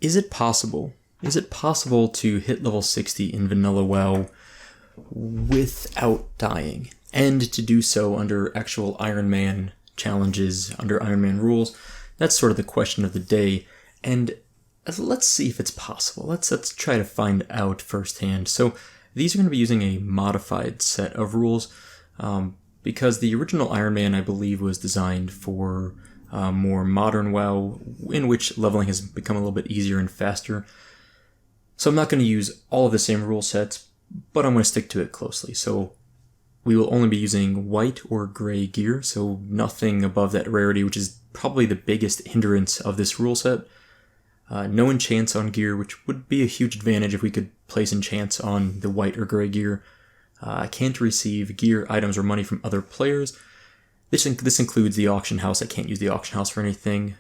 Is it possible? Is it possible to hit level 60 in vanilla WoW without dying? And to do so under actual Iron Man challenges, under Iron Man rules? That's sort of the question of the day. And let's see if it's possible. Let's try to find out firsthand. So these are going to be using a modified set of rules because the original Iron Man, I believe, was designed for more modern WoW, in which leveling has become a little bit easier and faster. So I'm not going to use all of the same rule sets, but I'm going to stick to it closely. So we will only be using white or gray gear, so nothing above that rarity, which is probably the biggest hindrance of this rule set. No enchants on gear, which would be a huge advantage if we could place enchants on the white or gray gear. I can't receive gear, items, or money from other players. This includes the auction house. I can't use the auction house for anything.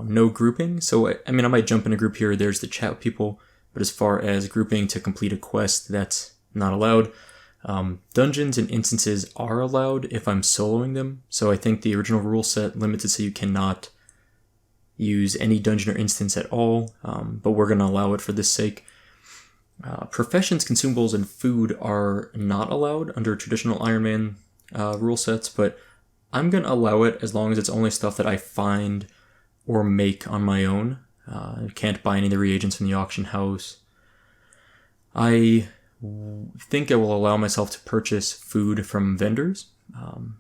No grouping. So, I might jump in a group here. There's the chat with people. But as far as grouping to complete a quest, that's not allowed. Dungeons and instances are allowed if I'm soloing them. So I think the original rule set limits it so you cannot use any dungeon or instance at all. But we're going to allow it for this sake. Professions, consumables, and food are not allowed under traditional Iron Man rule sets, but I'm going to allow it as long as it's only stuff that I find or make on my own. I can't buy any of the reagents from the auction house. I think I will allow myself to purchase food from vendors,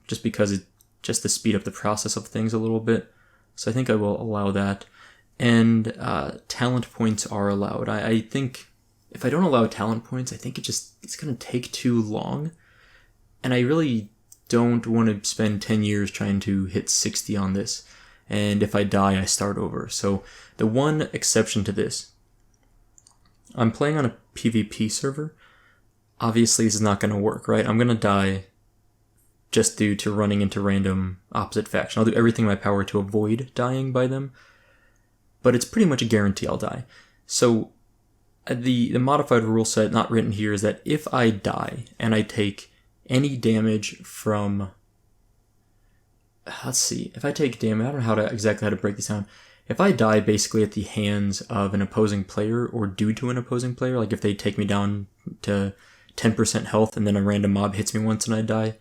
just because just to speed up the process of things a little bit. So I think I will allow that. And talent points are allowed. I think if I don't allow talent points, I think it's going to take too long. And I really don't want to spend 10 years trying to hit 60 on this. And if I die, I start over. So the one exception to this, I'm playing on a PvP server. Obviously, this is not going to work, right? I'm going to die just due to running into random opposite faction. I'll do everything in my power to avoid dying by them, but it's pretty much a guarantee I'll die. So the modified rule set, not written here, is that if I die and I take any damage from... Let's see, if I take damage, I don't know exactly how to break this down. If I die basically at the hands of an opposing player or due to an opposing player, like if they take me down to 10% health and then a random mob hits me once and I die,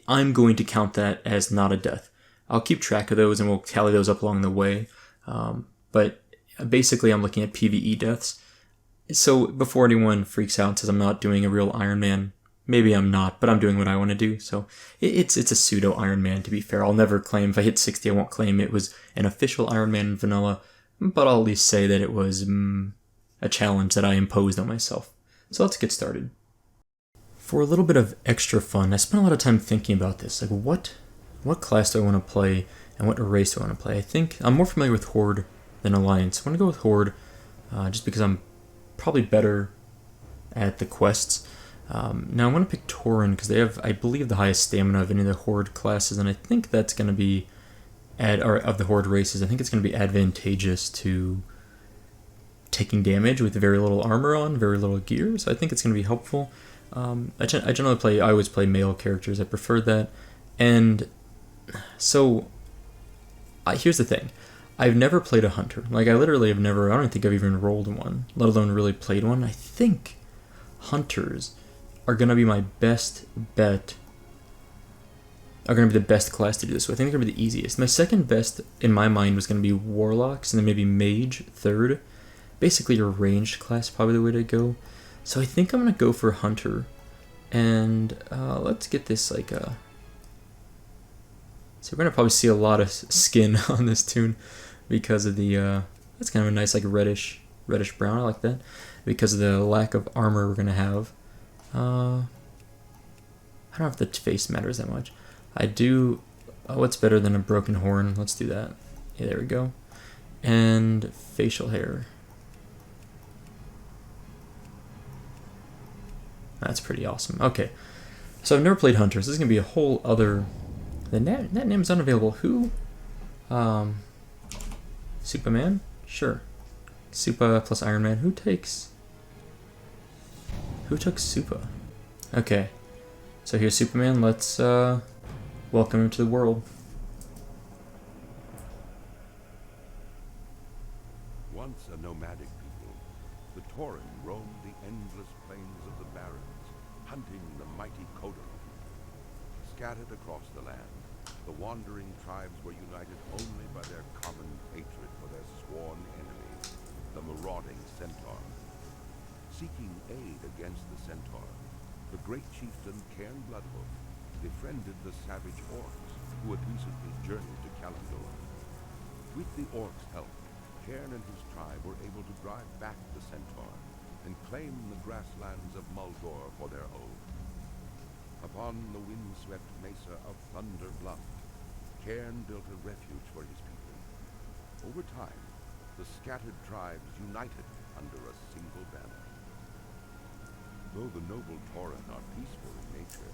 I'm going to count that as not a death. I'll keep track of those and we'll tally those up along the way. But basically I'm looking at PvE deaths. So before anyone freaks out and says I'm not doing a real Iron Man, maybe I'm not, but I'm doing what I want to do. So it's a pseudo Iron Man, to be fair. I'll never claim, if I hit 60, I won't claim it was an official Iron Man in vanilla, but I'll at least say that it was a challenge that I imposed on myself. So let's get started. For a little bit of extra fun, I spent a lot of time thinking about this. Like, what class do I want to play, and what race do I want to play? I think I'm more familiar with Horde than Alliance. I want to go with Horde, just because I'm probably better at the quests. Now I want to pick Tauren because they have, I believe, the highest stamina of any of the Horde classes, and I think that's going to be, or of the Horde races, I think it's going to be advantageous to taking damage with very little armor on, very little gear, so I think it's going to be helpful. I always play male characters, I prefer that, and so, here's the thing, I've never played a hunter, like I literally have never, I don't think I've even rolled one, let alone really played one. I think hunters are going to be my best bet, are going to be the best class to do this, so I think they're going to be the easiest. My second best, in my mind, was going to be warlocks, and then maybe mage third. Basically your ranged class, probably the way to go. So I think I'm going to go for hunter, and let's get this like a... So we're going to probably see a lot of skin on this toon, because of the, that's kind of a nice like reddish brown, I like that, because of the lack of armor we're going to have. I don't know if the face matters that much. I do, what's better than a broken horn? Let's do that. Yeah, there we go. And facial hair. That's pretty awesome. Okay, so I've never played Hunters. This is going to be a whole other... That name's unavailable. Who? Superman? Sure. Supa plus Iron Man. Who took Supa? Okay. So here's Superman. Let's welcome him to the world. Once a nomadic people, the Tauren roamed the endless plains of the Barrens, hunting the mighty Kodal. Scattered across the land, the wandering tribes were united only by their common hatred for their sworn enemy, the marauding Centaur. Seeking aid against the Centaur, the great chieftain Cairn Bloodhoof befriended the savage orcs who had recently journeyed to Kalimdor. With the orcs' help, Cairn and his tribe were able to drive back the Centaur and claim the grasslands of Muldor for their own. Upon the windswept mesa of Thunder Bluff, Cairn built a refuge for his people. Over time, the scattered tribes united under a single banner. Though the noble Tauren are peaceful in nature,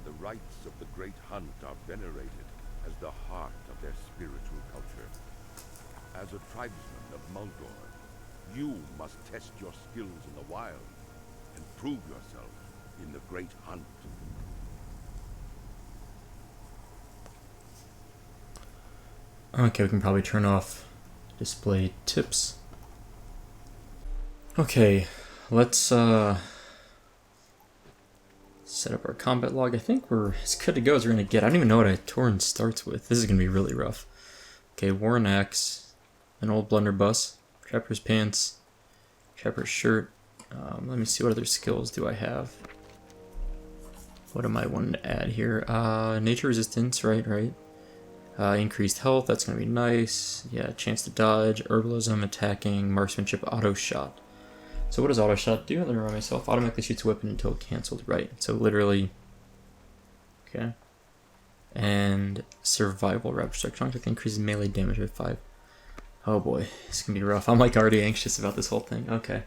the rites of the Great Hunt are venerated as the heart of their spiritual culture. As a tribesman of Muldor, you must test your skills in the wild and prove yourself in the Great Hunt. Okay, we can probably turn off display tips. Okay, let's set up our combat log. I think we're as good to go as we're gonna get. I don't even know what a Tauren starts with. This is gonna be really rough. Okay, Warren Axe, an old blunderbuss, Trapper's Pants, Trapper's Shirt. Let me see, what other skills do I have? What am I wanting to add here? Nature resistance, right. Increased health, that's gonna be nice. Yeah, chance to dodge, herbalism, attacking, marksmanship, auto shot. So what does auto shot do? Let me remind myself. Automatically shoots a weapon until cancelled. Right. So literally. Okay. And survival rapid strike. Strong increases melee damage by 5. Oh boy, it's gonna be rough. I'm like already anxious about this whole thing. Okay.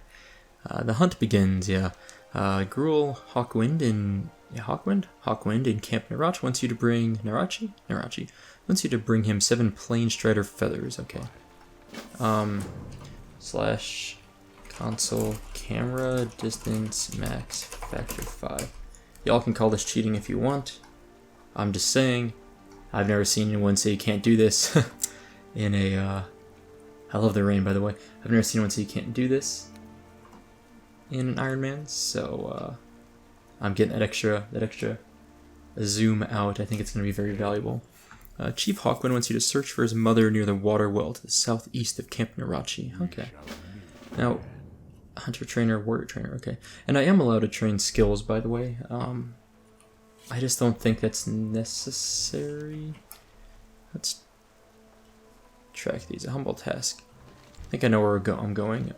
The hunt begins. Yeah. Gruul, Hawkwind in Camp Narachi wants you to bring Narachi wants you to bring him 7 Plane Strider feathers. Okay. Slash console camera distance max factor 5. Y'all can call this cheating if you want. I'm just saying, I've never seen anyone say you can't do this in a I love the rain, by the way. I've never seen anyone say you can't do this in an Iron Man, so I'm getting that extra zoom out. I think it's going to be very valuable. Chief Hawkwind wants you to search for his mother near the water well to the southeast of Camp Narachi. Okay. Now, Hunter Trainer, Warrior Trainer, okay. And I am allowed to train skills, by the way. I just don't think that's necessary. Let's track these. A humble task. I think I know where I'm going.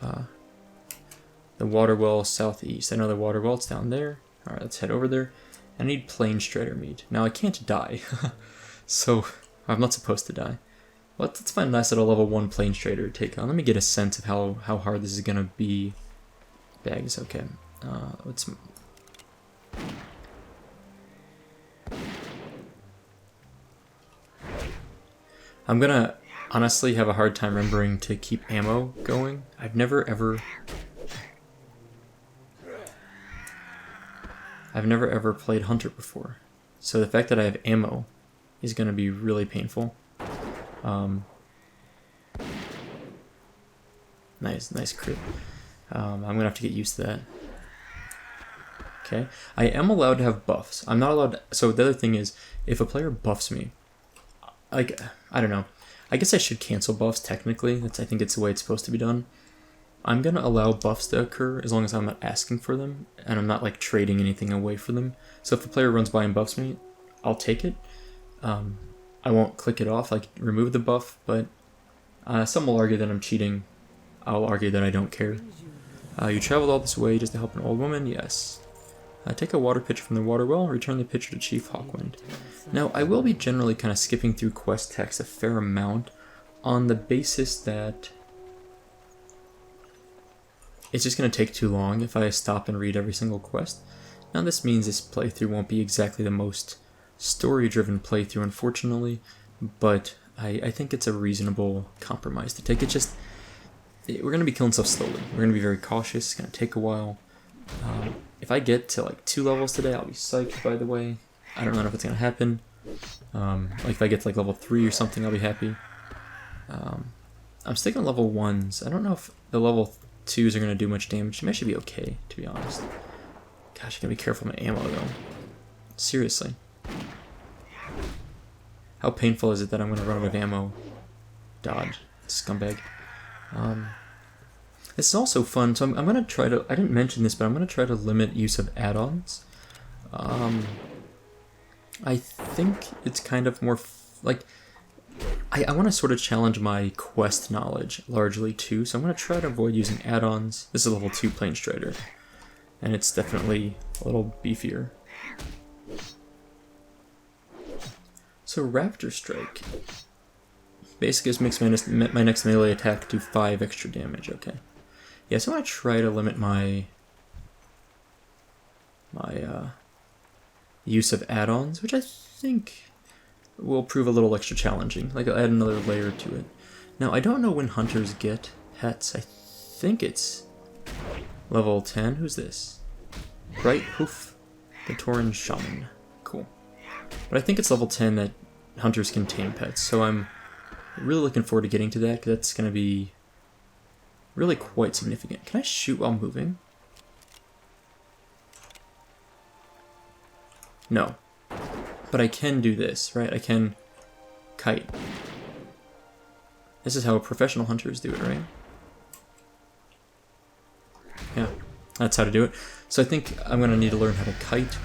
The water well southeast. I know the water well, it's down there. Alright, let's head over there. I need Plane Strider meat. Now, I can't die. So, I'm not supposed to die. Let's find a nice little level 1 Plane Strider to take on. Let me get a sense of how hard this is going to be. Bags, okay. Let's... I'm going to honestly have a hard time remembering to keep ammo going. I've never ever played Hunter before. So the fact that I have ammo is going to be really painful. Nice crit. I'm going to have to get used to that. Okay. I am allowed to have buffs. I'm not allowed to... So the other thing is, if a player buffs me, like, I don't know. I guess I should cancel buffs technically. I think it's the way it's supposed to be done. I'm going to allow buffs to occur as long as I'm not asking for them, and I'm not like trading anything away for them. So if a player runs by and buffs me, I'll take it. I won't click it off, like remove the buff, but some will argue that I'm cheating. I'll argue that I don't care. You traveled all this way just to help an old woman? Yes. Take a water pitcher from the water well, return the pitcher to Chief Hawkwind. Now, I will be generally kind of skipping through quest text a fair amount on the basis that it's just going to take too long if I stop and read every single quest. Now, this means this playthrough won't be exactly the most story-driven playthrough, unfortunately, but I think it's a reasonable compromise to take. We're going to be killing stuff slowly. We're going to be very cautious. It's going to take a while. If I get to like 2 levels today, I'll be psyched, by the way. I don't know if it's going to happen. Like if I get to like level 3 or something, I'll be happy. I'm sticking on level 1s. I don't know if the level 2s are going to do much damage. They may actually be okay, to be honest. Gosh, I gotta be careful with my ammo, though. Seriously. How painful is it that I'm going to run out of ammo? Dodge. Scumbag. This is also fun, so I'm going to try to... I didn't mention this, but I'm going to try to limit use of add-ons. I think it's kind of more... I want to sort of challenge my quest knowledge largely, too, so I'm going to try to avoid using add-ons. This is level 2 Plane Strider, and it's definitely a little beefier. So Raptor Strike. Basically, this makes my next melee attack do 5 extra damage. Okay. Yeah, so I want to try to limit my use of add-ons, which I think will prove a little extra challenging. Like, I'll add another layer to it. Now, I don't know when hunters get pets. I think it's level 10. Who's this? Bright Hoof, the Tauren Shaman. Cool. But I think it's level 10 that hunters can tame pets, so I'm really looking forward to getting to that, because that's going to be really quite significant. Can I shoot while moving? No. But I can do this, right? I can kite. This is how professional hunters do it, right? Yeah, that's how to do it. So I think I'm going to need to learn how to kite.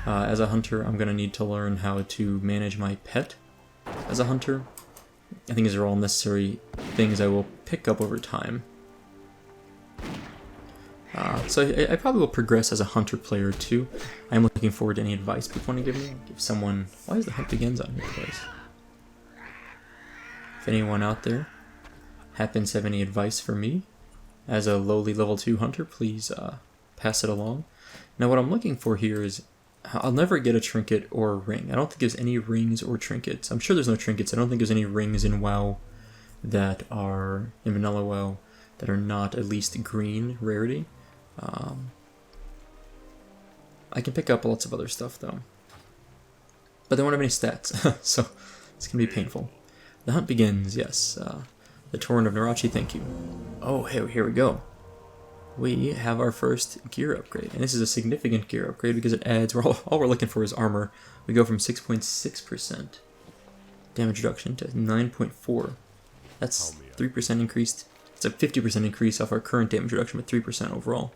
As a hunter, I'm going to need to learn how to manage my pet as a hunter. I think these are all necessary things I will pick up over time. So I probably will progress as a hunter player too. I'm looking forward to any advice people want to give me. Give someone... Why is the Hunt Begins on here twice? If anyone out there happens to have any advice for me as a lowly level 2 hunter, please pass it along. Now what I'm looking for here is... I'll never get a trinket or a ring. I don't think there's any rings or trinkets. I'm sure there's no trinkets. I don't think there's any rings in WoW that are... in vanilla WoW that are not at least green rarity. I can pick up lots of other stuff though, but they won't have any stats, so it's gonna be painful. The hunt begins. Yes, the Tauren of Narachi. Thank you. Oh, hey, here we go. We have our first gear upgrade, and this is a significant gear upgrade because it adds. All we're looking for is armor. We go from 6.6% damage reduction to 9.4. That's 3% increased. It's a 50% increase off our current damage reduction, but 3% overall.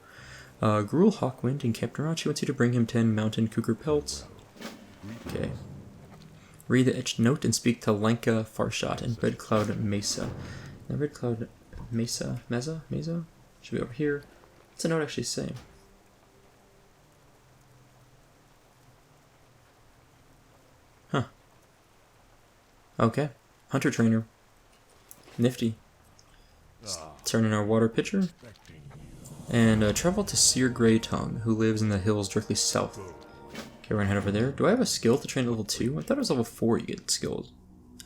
Gruul Hawkwind and Captain Rachi wants you to bring him 10 mountain cougar pelts. Okay. Read the etched note and speak to Lanka Farshot and Red Cloud Mesa. Now Red Cloud Mesa? Should be over here. What's the note actually say? Huh. Okay. Hunter Trainer. Nifty. Turn in our water pitcher. And travel to Seer Grey Tongue, who lives in the hills directly south. Okay, we're gonna head over there. Do I have a skill to train at level 2? I thought it was level 4 you get skills.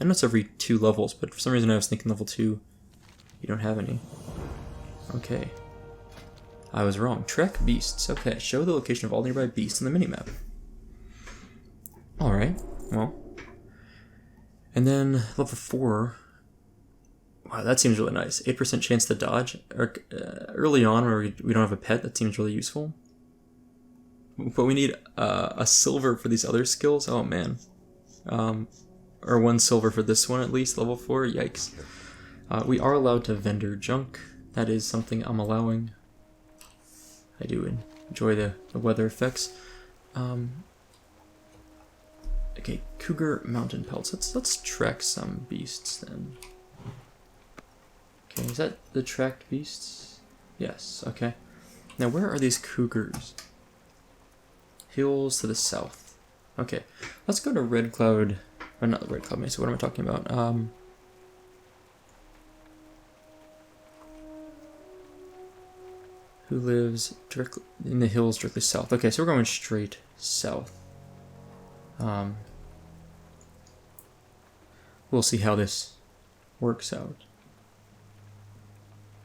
I know it's every 2 levels, but for some reason I was thinking level 2 you don't have any. Okay. I was wrong. Trek beasts. Okay, show the location of all nearby beasts on the minimap. Alright, well. And then level 4... Wow, that seems really nice. 8% chance to dodge. Early on, where we don't have a pet, that seems really useful. But we need a silver for these other skills. Oh, man. Or 1 silver for this one, at least. Level 4. Yikes. We are allowed to vendor junk. That is something I'm allowing. I do enjoy the weather effects. Okay, cougar mountain pelts. Let's track some beasts, then. Okay, is that the tracked beasts? Yes, okay. Now, where are these cougars? Hills to the south. Okay, let's go to Red Cloud... Or not the Red Cloud Mesa, what am I talking about? Who lives directly in the hills directly south. Okay, so we're going straight south. We'll see how this works out.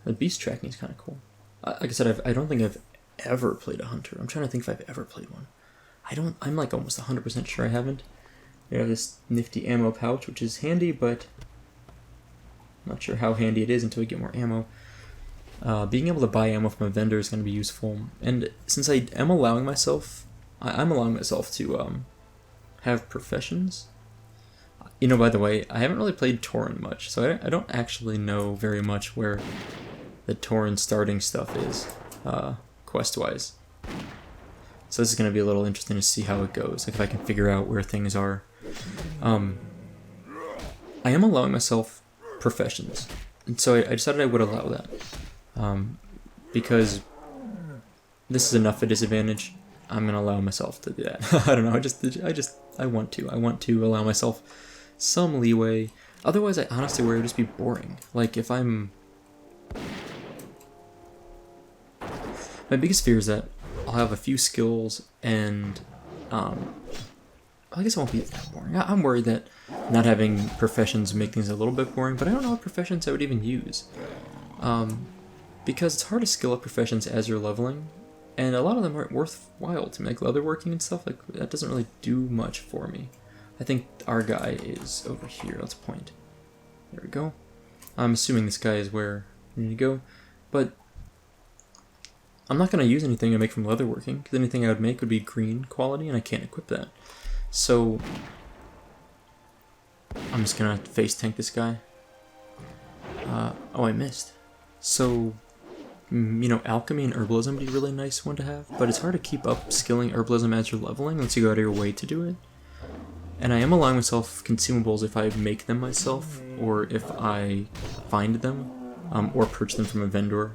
The beast tracking is kind of cool. Like I said, I don't think I've ever played a hunter. I'm trying to think if I've ever played one. I'm like almost 100% sure I haven't. We have this nifty ammo pouch, which is handy, but Not sure how handy it is until we get more ammo. Being able to buy ammo from a vendor is going to be useful. And since I am allowing myself, I'm allowing myself to have professions. You know, by the way, I haven't really played Tauren much, so I don't actually know very much where the Tauren starting stuff is, quest-wise. So this is going to be a little interesting to see how it goes, like if I can figure out where things are. I am allowing myself professions, and so I decided I would allow that. Because this is enough a disadvantage, I'm going to allow myself to do that. I don't know, I want to. I want to allow myself some leeway. Otherwise, I honestly worry it would just be boring. Like, if I'm... My biggest fear is that I'll have a few skills and, I guess it won't be that boring. I'm worried that not having professions make things a little bit boring, but I don't know what professions I would even use. Because it's hard to skill up professions as you're leveling, and a lot of them aren't worthwhile to make leatherworking and stuff. Like, that doesn't really do much for me. I think our guy is over here. Let's point. There we go. I'm assuming this guy is where we need to go, but I'm not going to use anything I make from leatherworking, because anything I would make would be green quality, and I can't equip that. So I'm just going to face tank this guy. Oh, I missed. So, you know, alchemy and herbalism would be a really nice one to have, but it's hard to keep up skilling herbalism as you're leveling unless you go out of your way to do it. And I am allowing myself consumables if I make them myself, or if I find them, or purchase them from a vendor.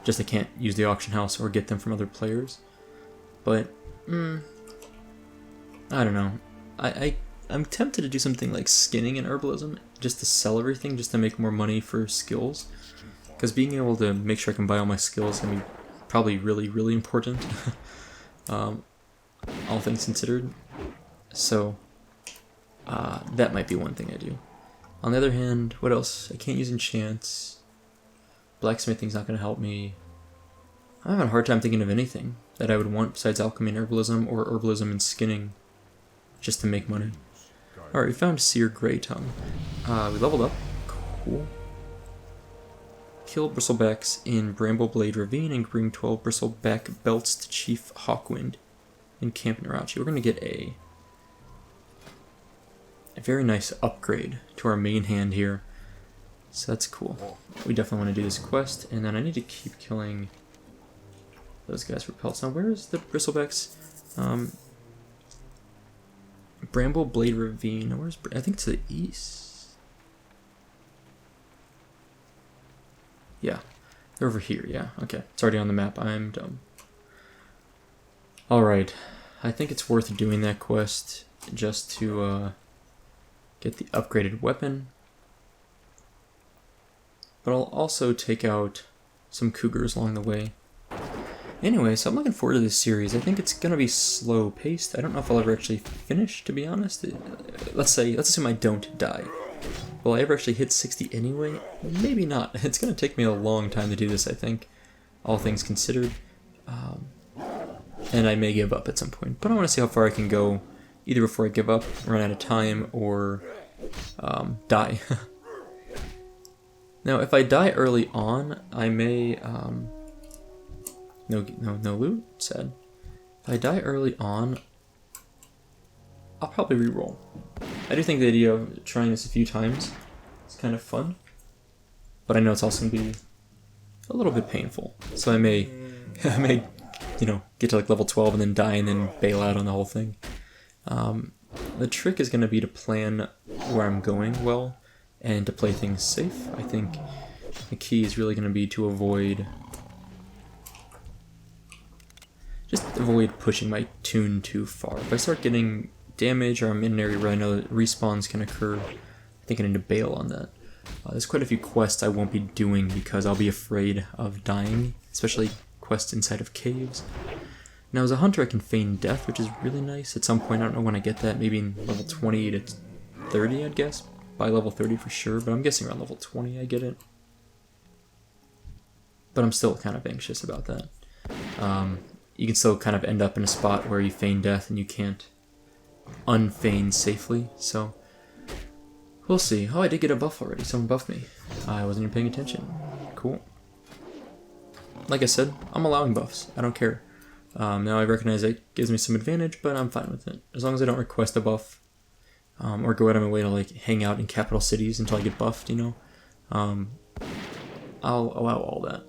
Just I can't use the auction house or get them from other players. But, I don't know. I'm tempted to do something like skinning in herbalism, just to sell everything, just to make more money for skills. Because being able to make sure I can buy all my skills is going to be probably really, really important. All things considered. So, that might be one thing I do. On the other hand, what else? I can't use enchants. Blacksmithing's not going to help me. I'm having a hard time thinking of anything that I would want besides alchemy and herbalism, or herbalism and skinning, just to make money. Alright, we found Seer Grey Tongue. We leveled up. Cool. Kill bristlebacks in Brambleblade Ravine and bring 12 bristleback belts to Chief Hawkwind in Camp Narachi. We're going to get a very nice upgrade to our main hand here. So that's cool. We definitely want to do this quest, and then I need to keep killing those guys for pelts. Now, where is the bristlebacks? Brambleblade Ravine. Where's I think it's to the east. Yeah, they're over here. Yeah, okay. It's already on the map. I'm dumb. Alright, I think it's worth doing that quest just to get the upgraded weapon. But I'll also take out some cougars along the way. Anyway, so I'm looking forward to this series. I think it's going to be slow-paced. I don't know if I'll ever actually finish, to be honest. Let's assume I don't die. Will I ever actually hit 60 anyway? Maybe not. It's going to take me a long time to do this, I think, all things considered. And I may give up at some point. But I want to see how far I can go, either before I give up, run out of time, or die. Now, if I die early on, I may... No loot? Sad. If I die early on, I'll probably reroll. I do think the idea of trying this a few times is kind of fun, but I know it's also going to be a little bit painful. So I may, get to like level 12 and then die and then bail out on the whole thing. The trick is going to be to plan where I'm going well and to play things safe. I think the key is really going to be to avoid pushing my tune too far. If I start getting damage or I'm in an area where I know that respawns can occur, I think I need to bail on that. There's quite a few quests I won't be doing because I'll be afraid of dying, especially quests inside of caves. Now as a hunter I can feign death, which is really nice. At some point, I don't know when I get that, maybe in level 20 to 30 I'd guess. By level 30 for sure, but I'm guessing around level 20 I get it. But I'm still kind of anxious about that. You can still kind of end up in a spot where you feign death and you can't unfeign safely, so We'll see. Oh, I did get a buff already. Someone buffed me. I wasn't even paying attention. Cool. Like I said, I'm allowing buffs. I don't care. Now I recognize it gives me some advantage, but I'm fine with it. As long as I don't request a buff, or go out of my way to like hang out in capital cities until I get buffed, you know. I'll allow all that.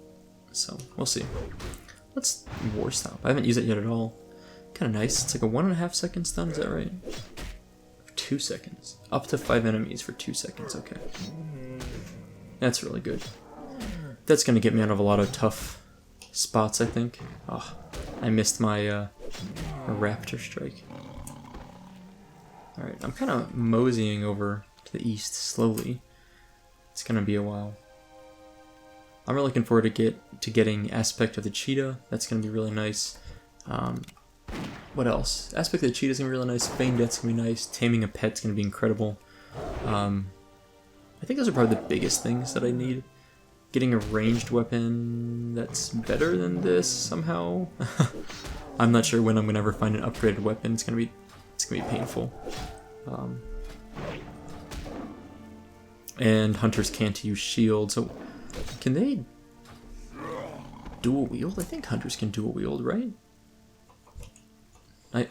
So, we'll see. Let's War Stop. I haven't used it yet at all. Kind of nice. It's like a 1.5 second stun, is that right? 2 seconds. Up to 5 enemies for 2 seconds, okay. That's really good. That's going to get me out of a lot of tough spots, I think. Oh, I missed my Raptor Strike. Alright, I'm kind of moseying over to the east slowly. It's going to be a while. I'm really looking forward to getting Aspect of the Cheetah. That's going to be really nice. What else? Aspect of the Cheetah is going to be really nice. Feigned Death's going to be nice. Taming a Pet's going to be incredible. I think those are probably the biggest things that I need. Getting a ranged weapon that's better than this somehow. I'm not sure when I'm going to ever find an upgraded weapon. It's going to be painful. And hunters can't use shield, so can they dual wield? I think hunters can dual wield, right? I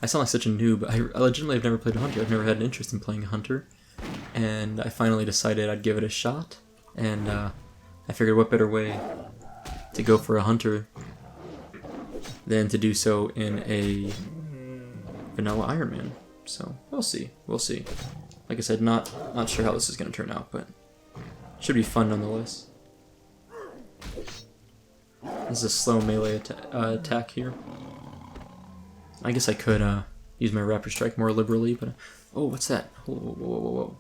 sound like such a noob. I legitimately have never played a hunter. I've never had an interest in playing a hunter, and I finally decided I'd give it a shot. And I figured, what better way to go for a hunter than to do so in a vanilla Iron Man. So we'll see. We'll see. Like I said, not sure how this is going to turn out, but should be fun nonetheless. This is a slow melee attack here. I guess I could use my Raptor Strike more liberally, but... oh, what's that? Whoa, whoa, whoa, whoa, whoa.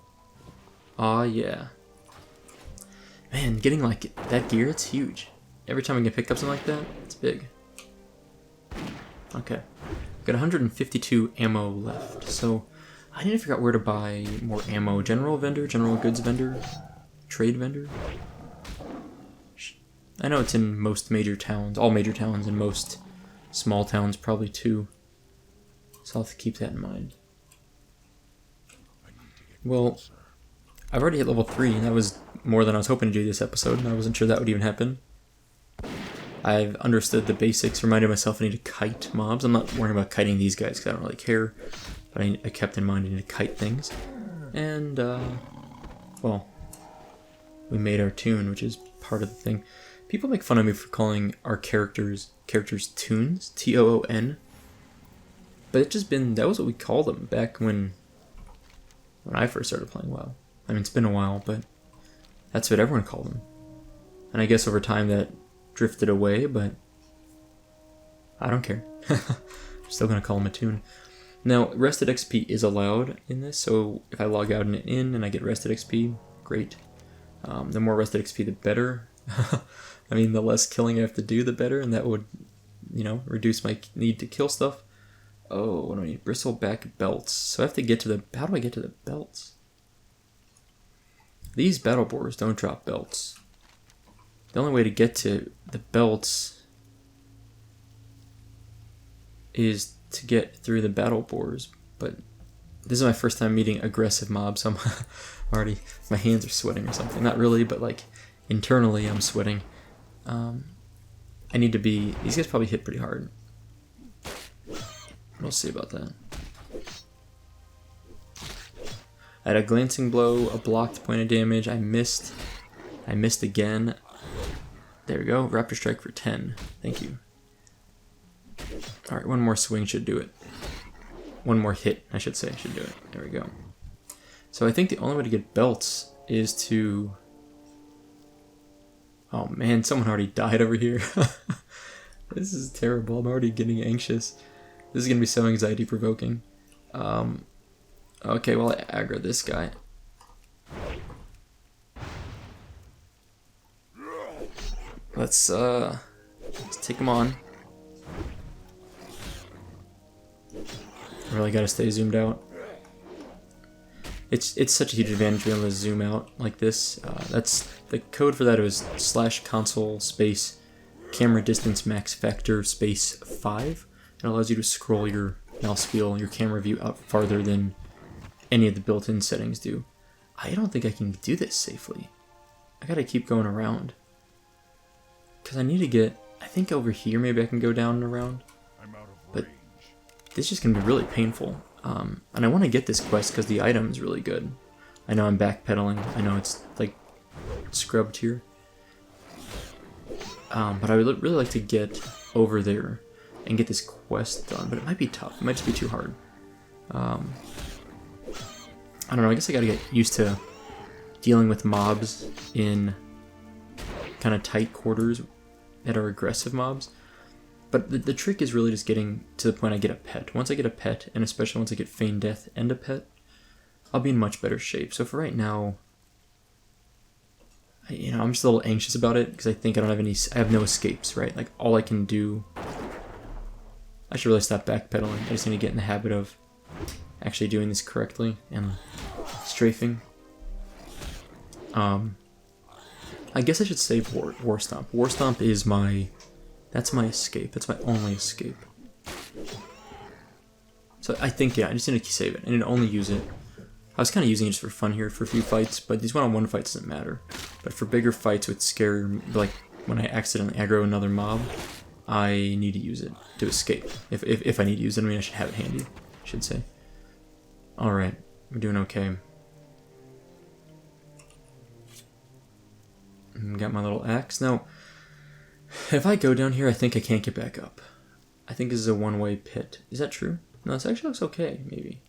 Aw, yeah. Man, getting, like, that gear, it's huge. Every time I can pick up something like that, it's big. Okay. Got 152 ammo left, so... I need to figure out where to buy more ammo. General vendor? General goods vendor? Trade vendor? I know it's in most major towns, all major towns, and most small towns probably too. So I'll have to keep that in mind. Well, I've already hit level 3, and that was more than I was hoping to do this episode, and I wasn't sure that would even happen. I've understood the basics, reminded myself I need to kite mobs. I'm not worrying about kiting these guys because I don't really care, but I kept in mind I need to kite things. And, well, we made our tune, which is part of the thing. People make fun of me for calling our characters toons, T-O-O-N. But it's just been, that was what we called them back when I first started playing WoW. I mean, it's been a while, but that's what everyone called them. And I guess over time that drifted away, but I don't care. I'm still going to call them a toon. Now, rested XP is allowed in this, so if I log out and I get rested XP, great. The more rested XP, the better. I mean, the less killing I have to do, the better, and that would, you know, reduce my need to kill stuff. Oh, what do I need? Bristleback belts. So I have to get to the... how do I get to the belts? These battle boars don't drop belts. The only way to get to the belts is to get through the battle boars, but this is my first time meeting aggressive mobs, so I'm already... my hands are sweating or something. Not really, but like internally I'm sweating. I need to be... these guys probably hit pretty hard. We'll see about that. I had a glancing blow, a blocked point of damage. I missed again. There we go. Raptor Strike for 10. Thank you. Alright, one more swing should do it. One more hit, I should say, should do it. There we go. So I think the only way to get belts is to... oh man, someone already died over here. This is terrible. I'm already getting anxious. This is going to be so anxiety-provoking. Okay, well, I aggro this guy. Let's take him on. Really got to stay zoomed out. It's such a huge advantage being able to zoom out like this. That's the code for that is /console space camera distance max factor space 5. It allows you to scroll your mouse wheel, your camera view out farther than any of the built-in settings do. I don't think I can do this safely. I gotta keep going around. Because I need to get... I think over here maybe I can go down and around. But this is just gonna be really painful. And I want to get this quest because the item is really good. I know I'm backpedaling. I know it's like scrubbed here. But I would really like to get over there and get this quest done. But it might be tough. It might just be too hard. I don't know. I guess I gotta get used to dealing with mobs in kind of tight quarters that are aggressive mobs. But the trick is really just getting to the point I get a pet. Once I get a pet, and especially once I get Feign Death and a pet, I'll be in much better shape. So for right now, I'm just a little anxious about it because I think I have no escapes, right? Like all I can do, I should really stop backpedaling. I just need to get in the habit of actually doing this correctly and strafing. I guess I should save War Stomp. War Stomp is that's my escape. That's my only escape. So I think, yeah, I just need to save it. I need to only use it. I was kind of using it just for fun here for a few fights, but these one-on-one fights doesn't matter. But for bigger fights with scarier, like when I accidentally aggro another mob, I need to use it to escape. If I need to use it, I mean I should have it handy, I should say. Alright, we're doing okay. Got my little axe. Now, if I go down here, I think I can't get back up. I think this is a one-way pit. Is that true? No, this actually looks okay, maybe.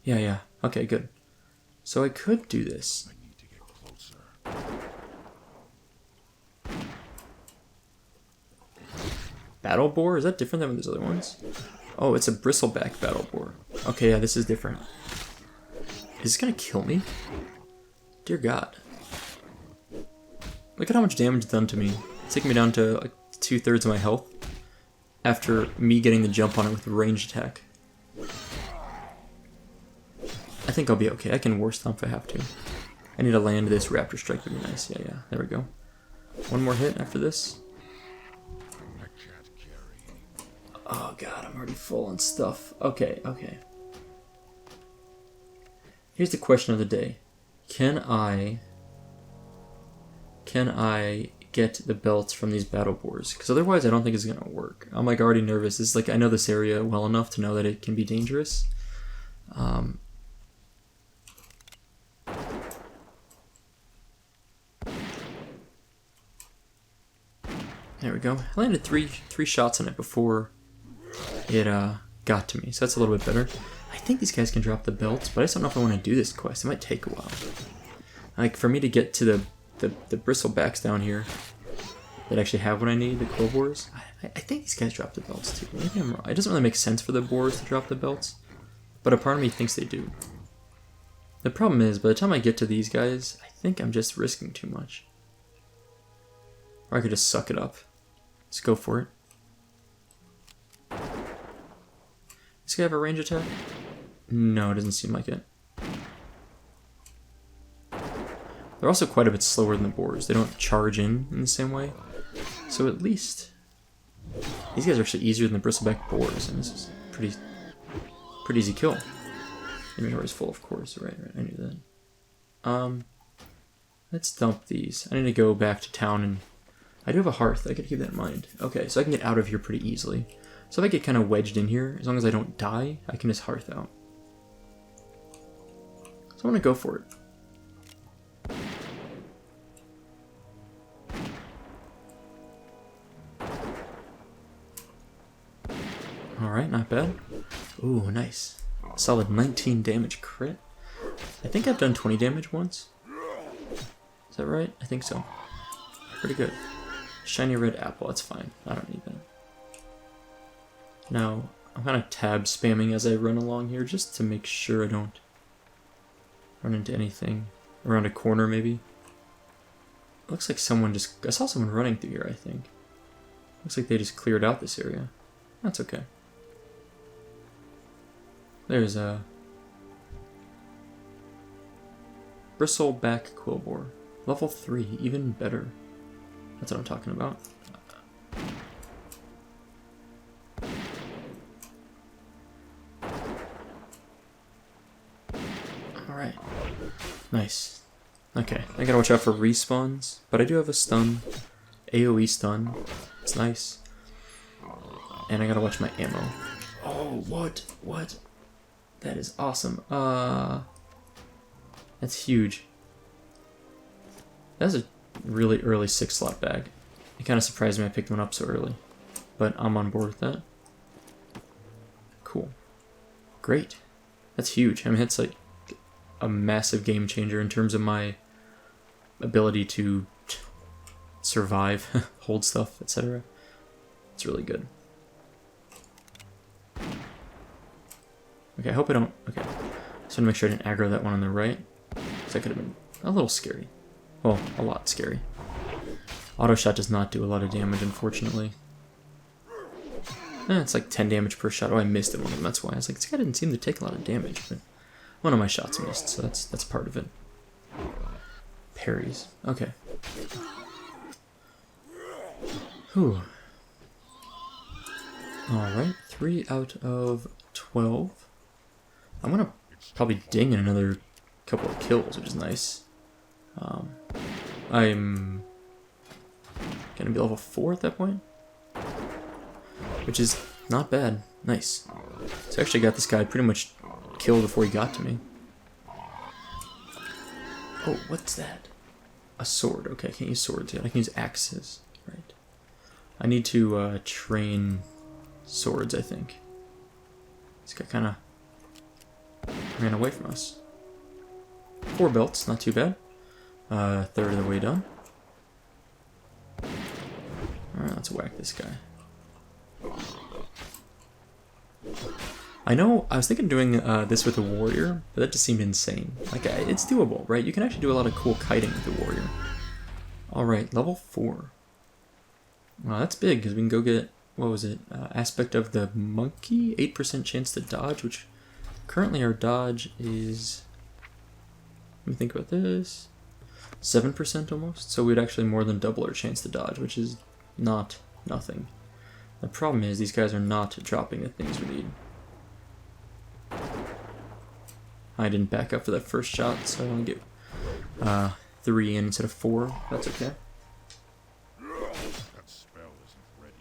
Yeah. Okay, good. So I could do this. I need to get closer. Battle boar? Is that different than those other ones? Oh, it's a bristleback battle boar. Okay, yeah, this is different. Is this gonna kill me? Dear God. Look at how much damage it's done to me. It's taking me down to like 2/3 of my health after me getting the jump on it with a ranged attack. I think I'll be okay. I can War Stomp if I have to. I need to land this Raptor Strike. Would be nice. Yeah. There we go. One more hit after this. I can't carry. Oh God, I'm already full on stuff. Okay. Here's the question of the day. Can I get the belts from these battle boars? Because otherwise I don't think it's going to work. I'm like already nervous. It's like I know this area well enough to know that it can be dangerous. There we go. I landed three shots on it before it got to me, so that's a little bit better. I think these guys can drop the belts, but I just don't know if I want to do this quest. It might take a while. Like for me to get to the bristlebacks down here that actually have what I need, the quill boars. I think these guys drop the belts too. Maybe I'm wrong. It doesn't really make sense for the boars to drop the belts, but a part of me thinks they do. The problem is, by the time I get to these guys, I think I'm just risking too much. Or I could just suck it up. Let's go for it. Does this guy have a range attack? No, it doesn't seem like it. They're also quite a bit slower than the boars. They don't charge in the same way. So at least these guys are actually easier than the bristleback boars, and this is pretty easy kill. Inventory is full, of course. Right. I knew that. Let's dump these. I need to go back to town, and I do have a hearth. I gotta keep that in mind. Okay, so I can get out of here pretty easily. So if I get kind of wedged in here, as long as I don't die, I can just hearth out. So I'm gonna go for it. Alright, not bad. Ooh, nice. Solid 19 damage crit. I think I've done 20 damage once. Is that right? I think so. Pretty good. Shiny red apple, that's fine. I don't need that. Now, I'm kind of tab spamming as I run along here just to make sure I don't run into anything. Around a corner, maybe. Looks like someone just... I saw someone running through here, I think. Looks like they just cleared out this area. That's okay. There's a... Bristleback Quillboar. Level 3, even better. That's what I'm talking about. Nice. Okay, I gotta watch out for respawns, but I do have a stun. AoE stun. It's nice. And I gotta watch my ammo. Oh, what? What? That is awesome. That's huge. That's a really early 6-slot bag. It kind of surprised me I picked one up so early. But I'm on board with that. Cool. Great. That's huge. I mean, it's like a massive game changer in terms of my ability to survive, hold stuff, etc. It's really good. Okay, I hope I don't... Okay. Just want to make sure I didn't aggro that one on the right. Because that could have been a little scary. Well, a lot scary. Auto shot does not do a lot of damage, unfortunately. It's like 10 damage per shot. Oh, I missed it one of them. That's why. I was like, this guy didn't seem to take a lot of damage, but one of my shots missed, so that's part of it. Parries. Okay. Whew. Alright, 3 out of 12. I'm gonna probably ding in another couple of kills, which is nice. I'm gonna be level 4 at that point, which is not bad. Nice. So I actually got this guy pretty much killed before he got to me. Oh, what's that? A sword. Okay, I can't use swords yet. I can use axes. Right. I need to train swords, I think. This guy kind of ran away from us. 4 belts, not too bad. Third of the way done. Alright, let's whack this guy. I know, I was thinking of doing this with a warrior, but that just seemed insane. Like, it's doable, right? You can actually do a lot of cool kiting with a warrior. Alright, level 4. Wow, that's big, because we can go get, what was it? Aspect of the monkey? 8% chance to dodge, which currently our dodge is... Let me think about this. 7% almost, so we'd actually more than double our chance to dodge, which is not nothing. The problem is these guys are not dropping the things we need. I didn't back up for that first shot, so I only get 3 in instead of 4. That's okay. That spell isn't ready.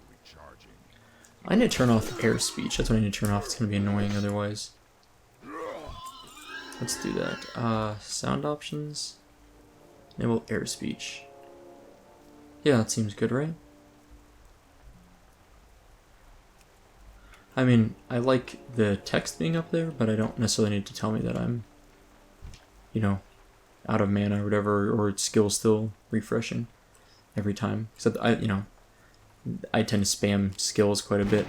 Recharging. I need to turn off air speech. That's what I need to turn off. It's going to be annoying otherwise. Let's do that. Sound options. Enable air speech. Yeah, that seems good, right? I mean, I like the text being up there, but I don't necessarily need to tell me that I'm, you know, out of mana or whatever, or skills still refreshing every time. Except I tend to spam skills quite a bit.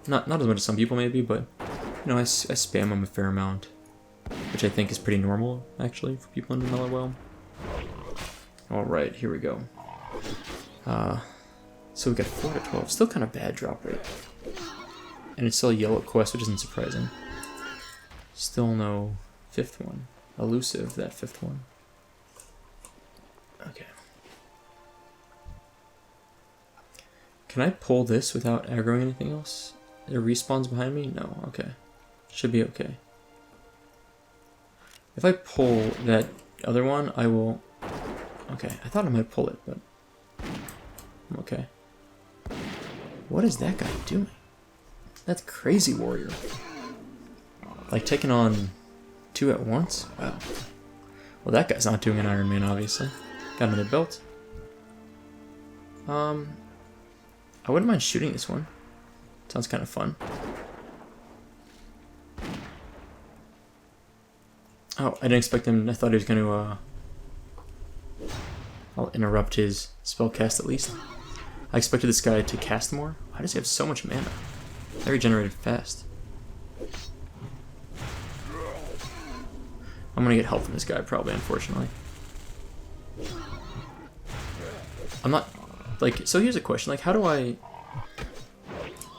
Not as much as some people maybe, but you know, I spam them a fair amount, which I think is pretty normal actually for people in vanilla WoW. All right, here we go. So we got 4 to 12. Still kind of bad drop rate. And it's still a yellow quest, which isn't surprising. Still no 5th one. Elusive, that 5th one. Okay. Can I pull this without aggroing anything else? There respawns behind me? No, okay. Should be okay. If I pull that other one, I will... Okay, I thought I might pull it, but... I'm okay. What is that guy doing? That's crazy, warrior. Like, taking on 2 at once? Wow. Well, that guy's not doing an Iron Man, obviously. Got another belt. I wouldn't mind shooting this one. Sounds kind of fun. Oh, I didn't expect him. I thought he was going to, I'll interrupt his spell cast at least. I expected this guy to cast more. Why does he have so much mana? That regenerated fast. I'm gonna get help from this guy, probably, unfortunately. I'm not... Like, so here's a question. Like, how do I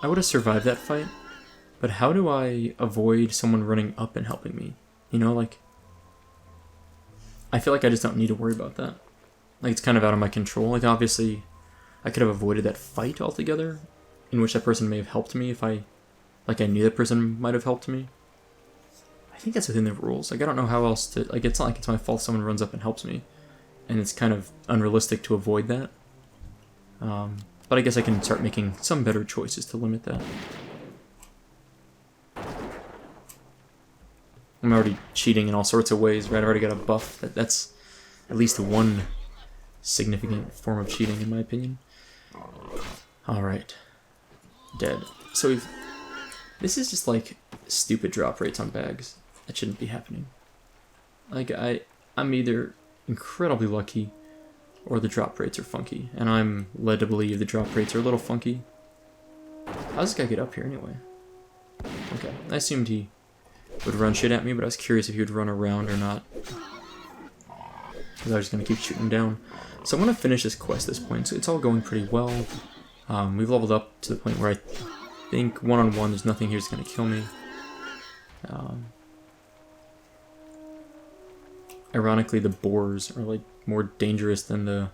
would have survived that fight, but how do I avoid someone running up and helping me? You know, like... I feel like I just don't need to worry about that. Like, it's kind of out of my control. Like, obviously, I could have avoided that fight altogether, in which that person may have helped me if I... Like, I knew that person might have helped me. think that's within the rules. Like, I don't know how else to... Like, it's not like it's my fault someone runs up and helps me. And it's kind of unrealistic to avoid that. But I guess I can start making some better choices to limit that. I'm already cheating in all sorts of ways, right? I've already got a buff. That's at least one significant form of cheating, in my opinion. Alright. Dead. So this is just like stupid drop rates on bags. That shouldn't be happening. Like, I'm either incredibly lucky or the drop rates are funky. And I'm led to believe the drop rates are a little funky. How does this guy get up here anyway? Okay, I assumed he would run shit at me, but I was curious if he would run around or not. Because I was just going to keep shooting him down. So I'm going to finish this quest at this point. So it's all going pretty well. We've leveled up to the point where I think one-on-one there's nothing here that's going to kill me. Ironically, the boars are like more dangerous than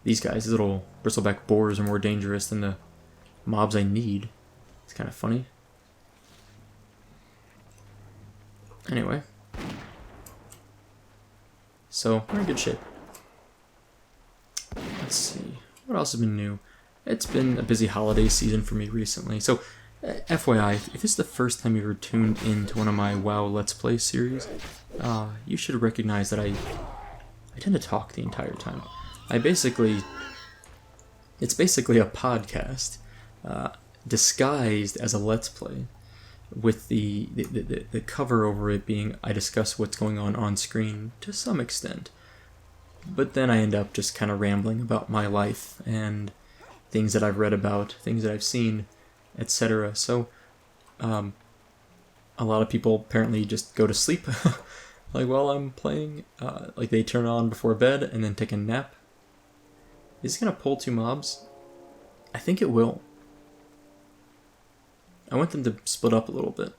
these guys. These little bristleback boars are more dangerous than the mobs I need. It's kind of funny. Anyway. So, we're in good shape. Let's see. What else has been new? It's been a busy holiday season for me recently. So, FYI, if this is the first time you've ever tuned into one of my WoW Let's Play series, you should recognize that I tend to talk the entire time. It's basically a podcast disguised as a Let's Play, with the cover over it being I discuss what's going on screen to some extent. But then I end up just kind of rambling about my life and things that I've read about, things that I've seen, etc. So, a lot of people apparently just go to sleep like while I'm playing. Like they turn on before bed and then take a nap. Is it going to pull 2 mobs? I think it will. I want them to split up a little bit.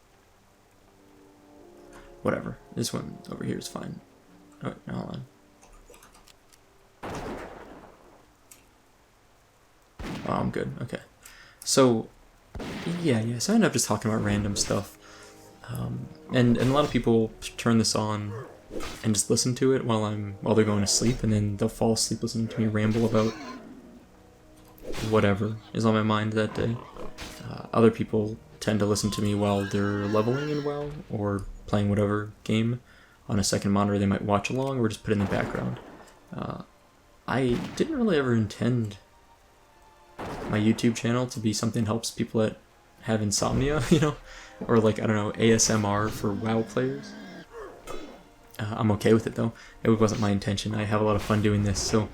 Whatever. This one over here is fine. Oh, wait, no, hold on. Oh, I'm good. Okay. So, yeah. So I end up just talking about random stuff. And a lot of people turn this on and just listen to it while they're going to sleep, and then they'll fall asleep listening to me ramble about whatever is on my mind that day. Other people tend to listen to me while they're leveling in WoW or playing whatever game on a second monitor. They might watch along or just put it in the background. I didn't really ever intend my YouTube channel to be something that helps people that have insomnia, you know, or like, I don't know, ASMR for WoW players. I'm okay with it though. It wasn't my intention. I have a lot of fun doing this. So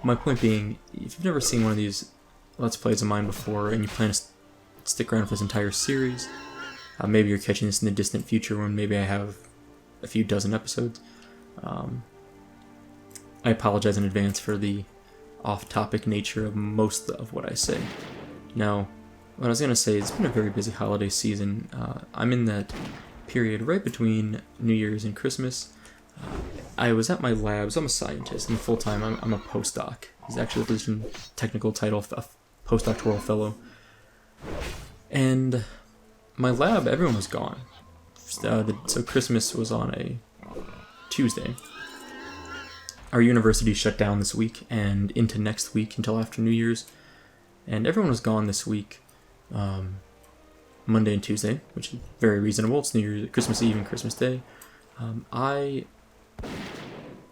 my point being, if you've never seen one of these Let's Plays of mine before and you plan to stick around for this entire series, maybe you're catching this in the distant future when maybe I have a few dozen episodes. I apologize in advance for the off-topic nature of most of what I say. Now, what I was going to say, it's been a very busy holiday season. I'm in that period right between New Year's and Christmas. I was at my labs. I'm a scientist, and full-time I'm a postdoc. It's actually the position, technical title, a postdoctoral fellow. And my lab, everyone was gone. So Christmas was on a Tuesday. Our university shut down this week and into next week until after New Year's. And everyone was gone this week, Monday and Tuesday, which is very reasonable. It's New Year's, Christmas Eve and Christmas Day. I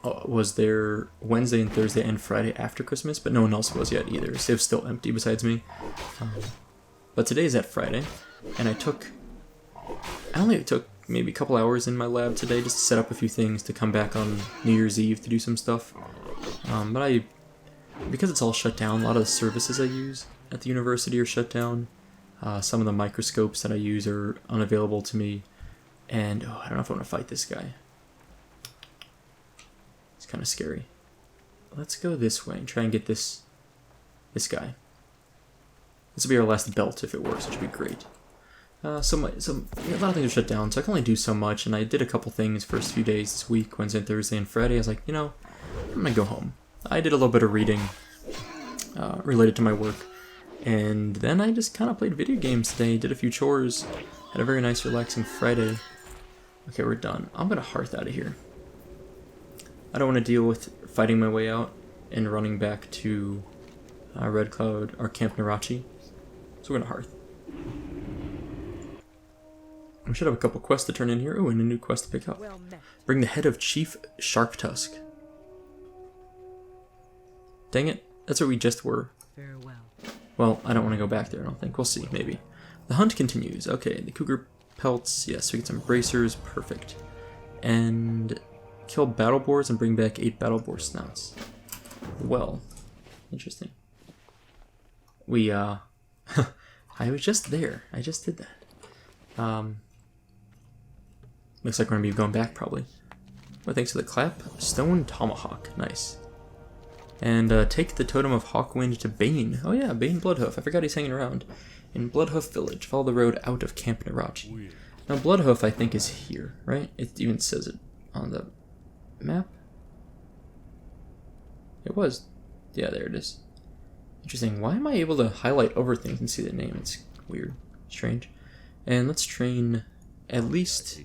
was there Wednesday and Thursday and Friday after Christmas, but no one else was yet either. So it was still empty besides me. But today's that Friday, and I only took maybe a couple hours in my lab today just to set up a few things to come back on New Year's Eve to do some stuff. But because it's all shut down, a lot of the services I use at the university are shut down. Some of the microscopes that I use are unavailable to me. And I don't know if I want to fight this guy. It's kind of scary. Let's go this way and try and get this guy. This will be our last belt if it works, which would be great. A lot of things are shut down, so I can only do so much, and I did a couple things first few days this week, Wednesday, Thursday, and Friday. I was like, I'm gonna go home. I did a little bit of reading related to my work, and then I just kind of played video games today, did a few chores, Had a very nice, relaxing Friday. Okay, we're done. I'm gonna hearth out of here. I don't want to deal with fighting my way out and running back to Red Cloud or Camp Narachi. So we're gonna hearth. We should have a couple quests to turn in here. Oh, and a new quest to pick up. Well met. Bring the head of Chief Sharptusk. Dang it. That's where we just were. Farewell. Well, I don't want to go back there, I don't think. We'll see, maybe. The hunt continues. Okay, the cougar pelts. Yes, we get some bracers. Perfect. And kill battle boars and bring back 8 battle boar snouts. Well, interesting. We, I was just there. I just did that. Looks like we're gonna be going back, probably. Well, thanks to the clap. Stone Tomahawk. Nice. And take the Totem of Hawkwind to Bane. Oh yeah, Bane Bloodhoof. I forgot he's hanging around. In Bloodhoof Village. Follow the road out of Camp Narachi. Now Bloodhoof, I think, is here, right? It even says it on the map. It was. Yeah, there it is. Interesting. Why am I able to highlight over things and see the name? It's weird. Strange. And let's train at least...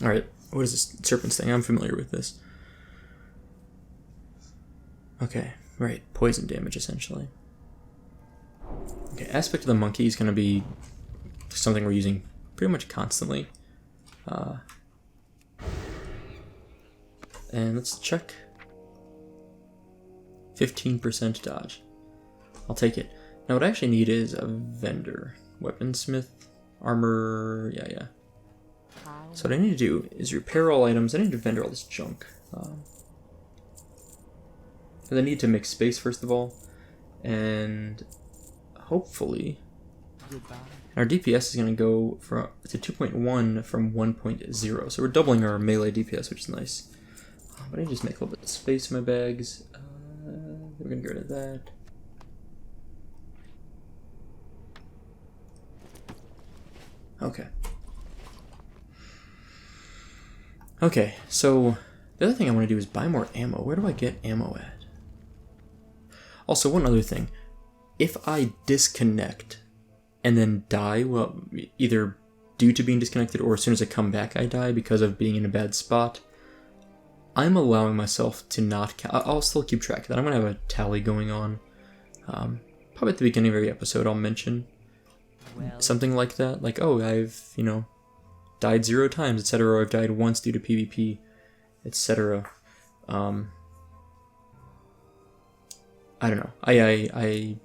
Alright, what is this Serpent's thing? I'm familiar with this. Okay, right. Poison damage, essentially. Okay, Aspect of the Monkey is going to be something we're using pretty much constantly. And let's check. 15% dodge. I'll take it. Now what I actually need is a vendor. Weaponsmith, armor, yeah. So what I need to do is repair all items. I need to vendor all this junk. Because I need to make space first of all. And hopefully our DPS is going to go to 2.1 from 1.0. So we're doubling our melee DPS, which is nice. But I need to just make a little bit of space in my bags. We're going to get rid of that. Okay. Okay, so the other thing I want to do is buy more ammo. Where do I get ammo at? Also, one other thing. If I disconnect and then die, well, either due to being disconnected or as soon as I come back I die because of being in a bad spot, I'm allowing myself to not... I'll still keep track of that. I'm going to have a tally going on. Probably at the beginning of every episode I'll mention something like that. Like, oh, I've, died 0 times, etc. Or I've died once due to PvP, etc. I don't know. I'm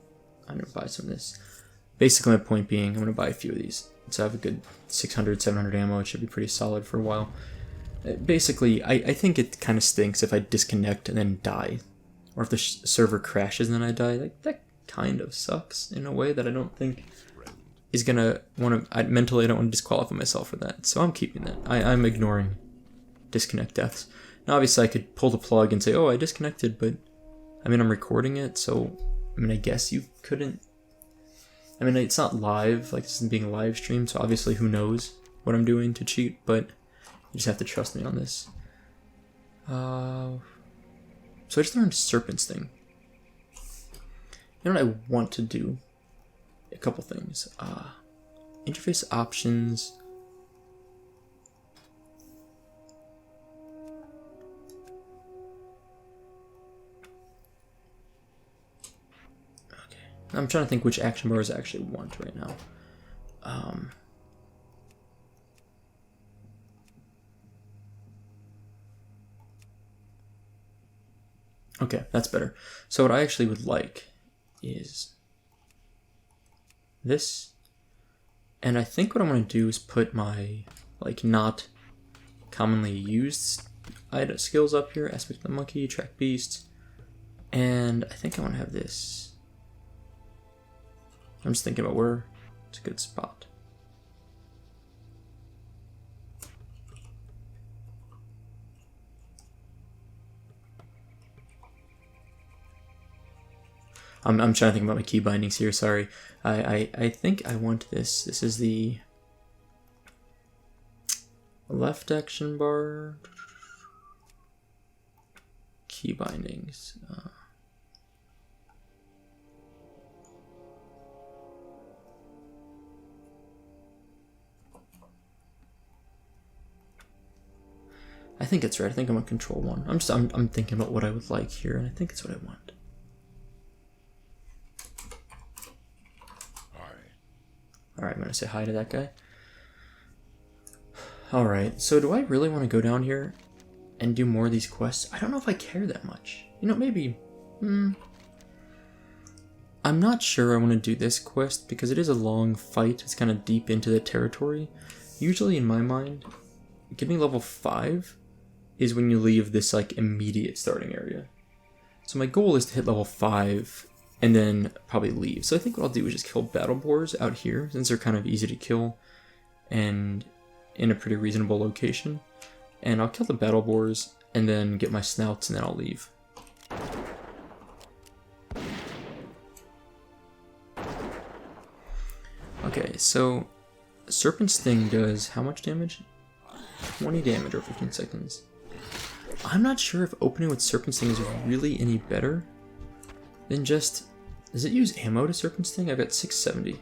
gonna buy some of this. Basically, my point being, I'm gonna buy a few of these. So I have a good 600, 700 ammo. It should be pretty solid for a while. Basically, I think it kind of stinks if I disconnect and then die, or if the server crashes and then I die. Like, that kind of sucks in a way that I don't think is gonna want to. Mentally, I don't want to disqualify myself for that. So I'm keeping that. I'm ignoring disconnect deaths. Now, obviously, I could pull the plug and say, "Oh, I disconnected," but I mean, I'm recording it, so I mean, I guess you couldn't. I mean, it's not live, like this isn't being live streamed, so obviously, who knows what I'm doing to cheat? But you just have to trust me on this. So I just learned Serpent's thing. You know what I want to do? A couple things. Interface options. Okay. I'm trying to think which action bars I actually want right now. Okay, that's better. So what I actually would like is this, and I think what I'm going to do is put my not commonly used skills up here. Aspect of the Monkey, Track Beast, and I think I want to have this. I'm just thinking about where it's a good spot. I'm trying to think about my key bindings here, sorry. I think I want this. This is the left action bar. Key bindings. think it's right. I think I'm on control 1. I'm thinking about what I would like here, and I think it's what I want. Alright, I'm gonna say hi to that guy. Alright, so do I really want to go down here and do more of these quests? I don't know if I care that much. You know, maybe... I'm not sure I want to do this quest because it is a long fight. It's kind of deep into the territory. Usually in my mind, getting level 5 is when you leave this like immediate starting area. So my goal is to hit level 5 and then probably leave. So I think what I'll do is just kill battle boars out here since they're kind of easy to kill and in a pretty reasonable location. And I'll kill the battle boars and then get my snouts and then I'll leave. Okay, so Serpent Sting does how much damage? 20 damage over 15 seconds. I'm not sure if opening with Serpent Sting is really any better than just... Does it use ammo to Serpent Sting? I've got 670.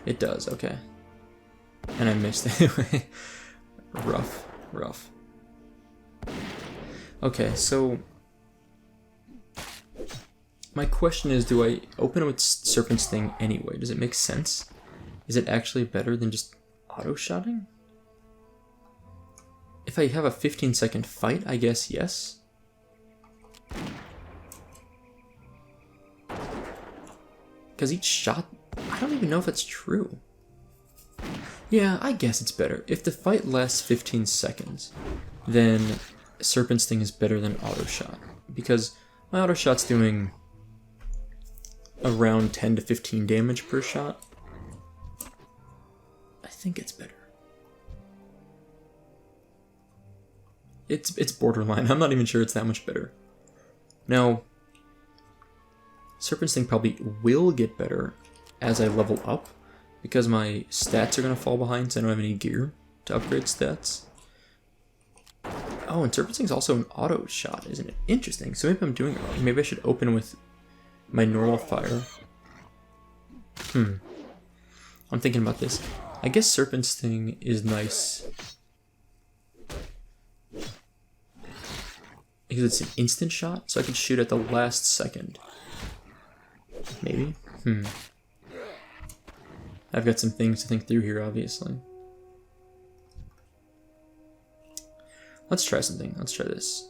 It does, okay. And I missed anyway. Rough. Okay, so... My question is, do I open with Serpent Sting anyway? Does it make sense? Is it actually better than just auto-shotting? If I have a 15-second fight, I guess yes. Because each shot, I don't even know if that's true. Yeah, I guess it's better. If the fight lasts 15 seconds, then Serpent Sting is better than auto-shot. Because my auto-shot's doing around 10 to 15 damage per shot. I think it's better. It's borderline. I'm not even sure it's that much better. Now, Serpent Sting probably will get better as I level up, because my stats are going to fall behind, so I don't have any gear to upgrade stats. Oh, and Serpent Sting's also an auto shot, isn't it? Interesting. So maybe I'm doing it wrong. Maybe I should open with my normal fire. I'm thinking about this. I guess Serpent Sting is nice because it's an instant shot, so I can shoot at the last second. Maybe? I've got some things to think through here, obviously. Let's try something. Let's try this.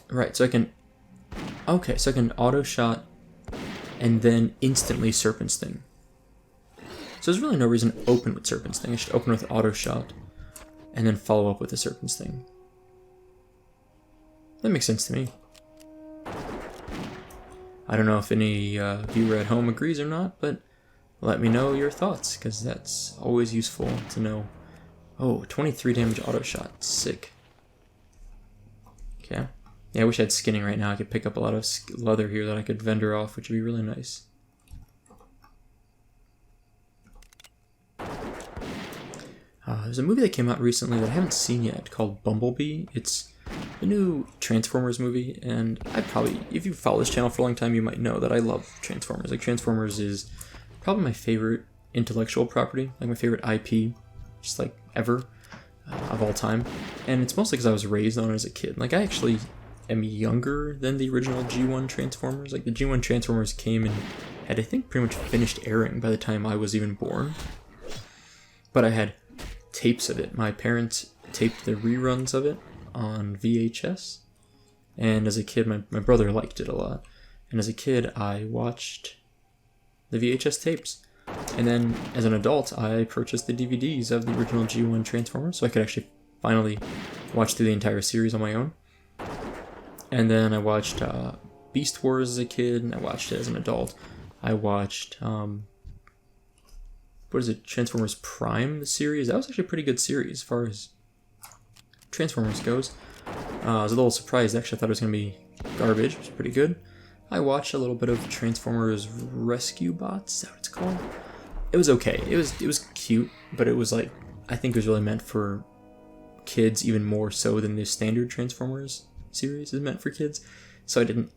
Right, so I can... Okay, so I can auto-shot and then instantly Serpent Sting. So there's really no reason to open with Serpent Sting. I should open with auto-shot and then follow up with the Serpent Sting. That makes sense to me. I don't know if any viewer at home agrees or not, but let me know your thoughts, because that's always useful to know. Oh, 23 damage auto shot. Sick. Okay. Yeah, I wish I had skinning right now. I could pick up a lot of leather here that I could vendor off, which would be really nice. There's a movie that came out recently that I haven't seen yet called Bumblebee. It's the new Transformers movie, and I probably, if you follow this channel for a long time, you might know that I love Transformers. Like, Transformers is probably my favorite intellectual property, like my favorite IP, just like ever, of all time. And it's mostly because I was raised on it as a kid. Like, I actually am younger than the original G1 Transformers. Like, the G1 Transformers came and had, I think, pretty much finished airing by the time I was even born. But I had tapes of it. My parents taped the reruns of it on VHS, and as a kid my brother liked it a lot, and as a kid I watched the VHS tapes, and then as an adult I purchased the DVDs of the original G1 Transformers so I could actually finally watch through the entire series on my own. And then I watched Beast Wars as a kid, and I watched it as an adult. I watched what is it, Transformers Prime, the series. That was actually a pretty good series as far as Transformers goes. I was a little surprised, actually. I thought it was going to be garbage. It was pretty good. I watched a little bit of Transformers Rescue Bots. Is that what it's called? It was okay. It was cute, but it was like, I think it was really meant for kids even more so than the standard Transformers series is meant for kids. So I didn't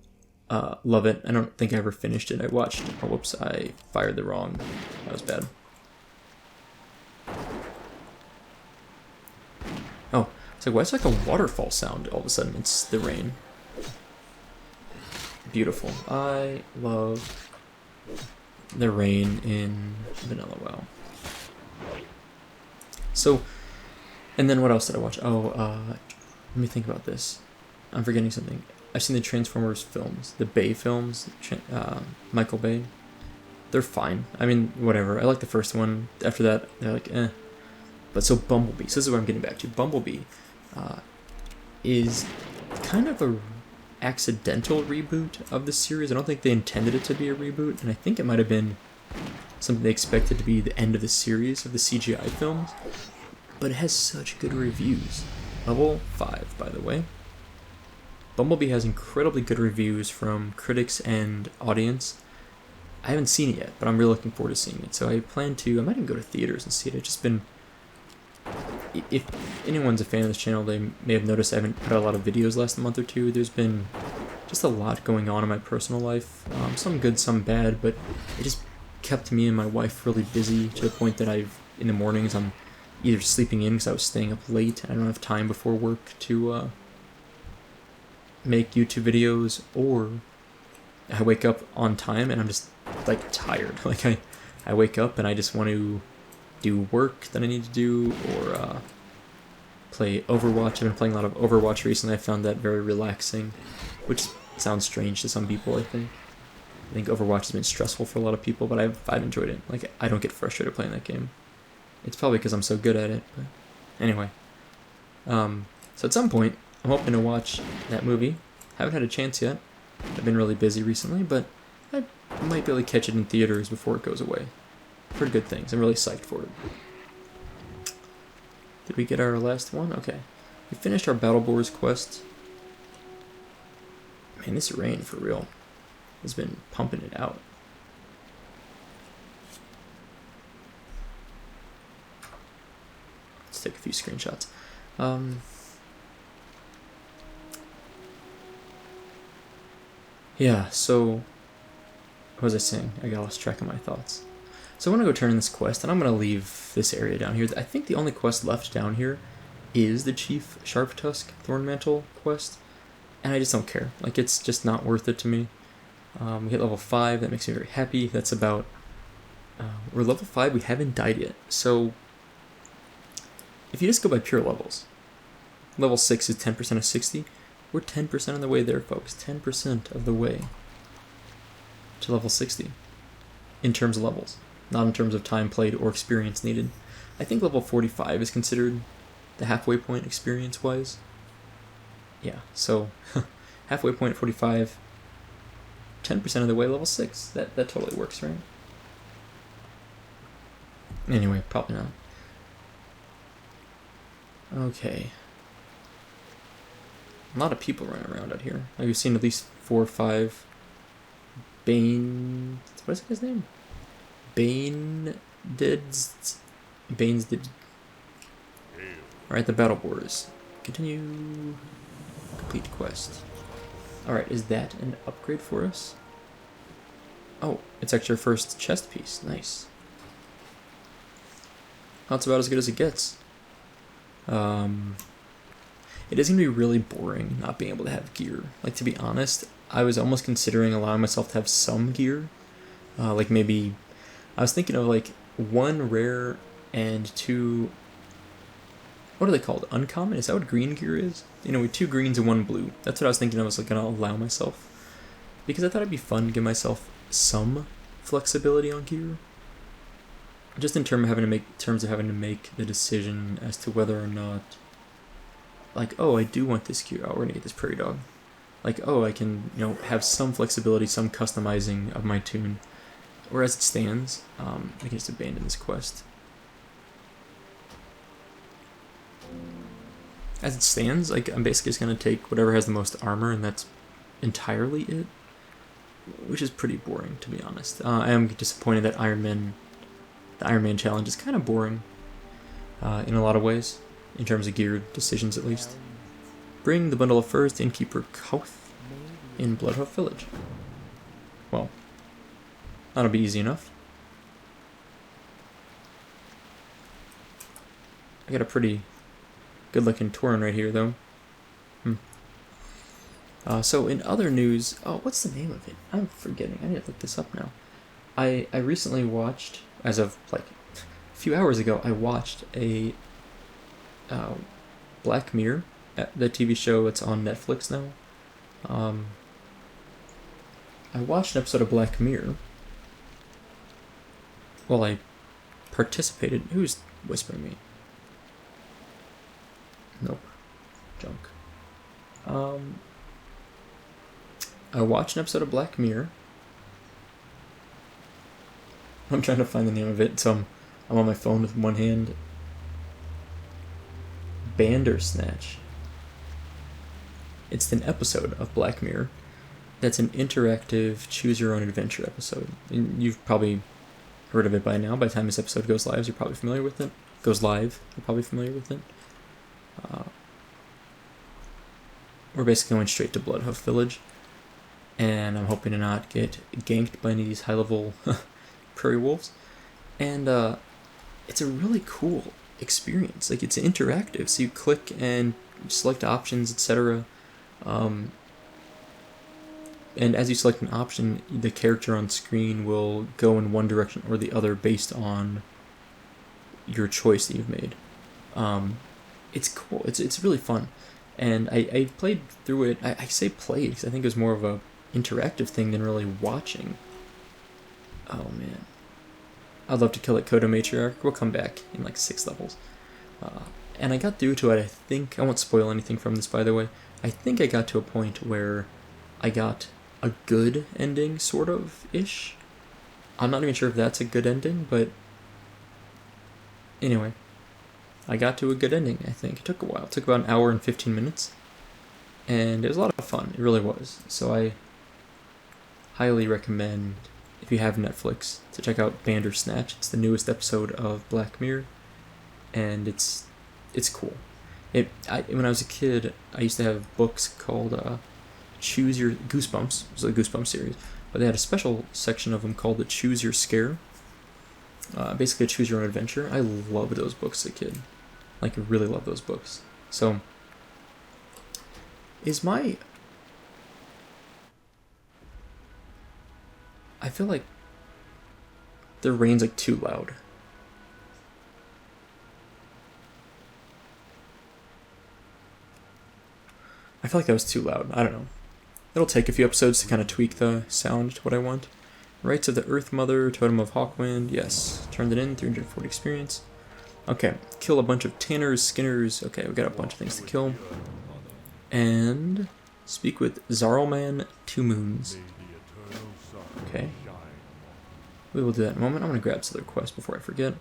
love it. I don't think I ever finished it. I watched, oh whoops, I fired the wrong. That was bad. Oh, it's like, why is it like a waterfall sound all of a sudden? It's the rain. Beautiful. I love the rain in Vanilla WoW. So, and then what else did I watch? Oh, let me think about this. I'm forgetting something. I've seen the Transformers films, the Bay films, Michael Bay. They're fine. I mean, whatever. I like the first one. After that, they're like, eh. But so Bumblebee. So this is what I'm getting back to. Bumblebee is kind of a accidental reboot of the series. I don't think they intended it to be a reboot, and I think it might have been something they expected to be the end of the series of the CGI films. But it has such good reviews. Level 5, by the way. Bumblebee has incredibly good reviews from critics and audience. I haven't seen it yet, but I'm really looking forward to seeing it. So I plan to, I might even go to theaters and see it. It's just been, if anyone's a fan of this channel, they may have noticed I haven't put out a lot of videos last month or two. There's been just a lot going on in my personal life. Some good, some bad, but it just kept me and my wife really busy to the point that in the mornings, I'm either sleeping in because I was staying up late and I don't have time before work to make YouTube videos, or I wake up on time and I'm just like tired. Like I wake up and I just want to do work that I need to do, or play Overwatch. I've been playing a lot of Overwatch recently. I found that very relaxing, which sounds strange to some people, I think. I think Overwatch has been stressful for a lot of people, but I've enjoyed it. Like, I don't get frustrated playing that game. It's probably because I'm so good at it, but anyway. So at some point, I'm hoping to watch that movie. Haven't had a chance yet. I've been really busy recently, but I might be able to catch it in theaters before it goes away. Pretty good things. I'm really psyched for it. Did we get our last one? Okay. We finished our Battle Boars quest. Man, this rain, for real, has been pumping it out. Let's take a few screenshots. Yeah, so what was I saying? I got lost track of my thoughts. So I want to go turn in this quest, and I'm going to leave this area down here. I think the only quest left down here is the Chief Sharptusk Thornmantle quest, and I just don't care. Like, it's just not worth it to me. We hit level 5, that makes me very happy. That's about... we're level 5, we haven't died yet. So, if you just go by pure levels, level 6 is 10% of 60. We're 10% of the way there, folks. 10% of the way to level 60 in terms of levels, not in terms of time played or experience needed. I think level 45 is considered the halfway point experience-wise. Yeah, so halfway point at 45, 10% of the way level 6. That totally works, right? Anyway, probably not. Okay. A lot of people running around out here. Like, we've seen at least 4 or 5 Bane... What is his name? Banes did... Alright, the Battle Boars. Continue... Complete quest. Alright, is that an upgrade for us? Oh, it's actually our first chest piece. Nice. That's about as good as it gets. It is going to be really boring not being able to have gear. Like, to be honest, I was almost considering allowing myself to have some gear. Like, maybe... I was thinking of, like, 1 rare and 2... What are they called? Uncommon? Is that what green gear is? You know, with 2 greens and 1 blue. That's what I was thinking I was, like, going to allow myself. Because I thought it'd be fun to give myself some flexibility on gear. Just in terms of having to make the decision as to whether or not... Like, oh, I do want this gear. Oh, we're going to get this prairie dog. Like, oh, I can, have some flexibility, some customizing of my tune. Or as it stands, I can just abandon this quest. As it stands, like, I'm basically just going to take whatever has the most armor, and that's entirely it. Which is pretty boring, to be honest. I am disappointed that the Iron Man challenge is kind of boring in a lot of ways. In terms of gear decisions, at least. Bring the bundle of furs to Innkeeper Kauth in Bloodhoof Village. Well, that'll be easy enough. I got a pretty Good looking Tauren right here, though. So in other news, oh, what's the name of it? I'm forgetting. I need to look this up now. I recently watched, as of like a few hours ago, I watched a Black Mirror, the TV show. It's on Netflix now. I watched an episode of Black Mirror. Well, I participated. Who's whispering me? Nope. Junk. I watched an episode of Black Mirror. I'm trying to find the name of it, so I'm on my phone with one hand. Bandersnatch. It's an episode of Black Mirror that's an interactive choose-your-own-adventure episode. And you've probably heard of it by now. By the time this episode goes live, you're probably familiar with it. We're basically going straight to Bloodhoof Village, and I'm hoping to not get ganked by any of these high-level prairie wolves. And it's a really cool experience. Like, it's interactive, so you click and select options, etc. And as you select an option, the character on screen will go in one direction or the other based on your choice that you've made. It's cool. It's really fun. And I played through it. I say played because I think it was more of a interactive thing than really watching. Oh man. I'd love to kill that Kodo Matriarch. We'll come back in like 6 levels. And I got through to it, I think. I won't spoil anything from this, by the way. I think I got to a point where I got a good ending, sort of-ish. I'm not even sure if that's a good ending, but anyway. I got to a good ending, I think. It took a while. It took about an hour and 15 minutes. And it was a lot of fun. It really was. So I highly recommend, if you have Netflix, to check out Bandersnatch. It's the newest episode of Black Mirror. And it's cool. When I was a kid, I used to have books called Choose Your Goosebumps. It was a Goosebumps series. But they had a special section of them called the Choose Your Scare. Basically a choose your own adventure. I loved those books as a kid. Like, I really love those books. So, I feel like the rain's like too loud. I feel like that was too loud. I don't know. It'll take a few episodes to kind of tweak the sound to what I want. Rights of the Earth Mother, Totem of Hawkwind, yes. Turned it in, 340 experience. Okay, kill a bunch of Tanners, Skinners. Okay, we got a bunch of things to kill. And speak with Zarlman 2 Moons. Okay. We will do that in a moment. I'm going to grab some other quests before I forget.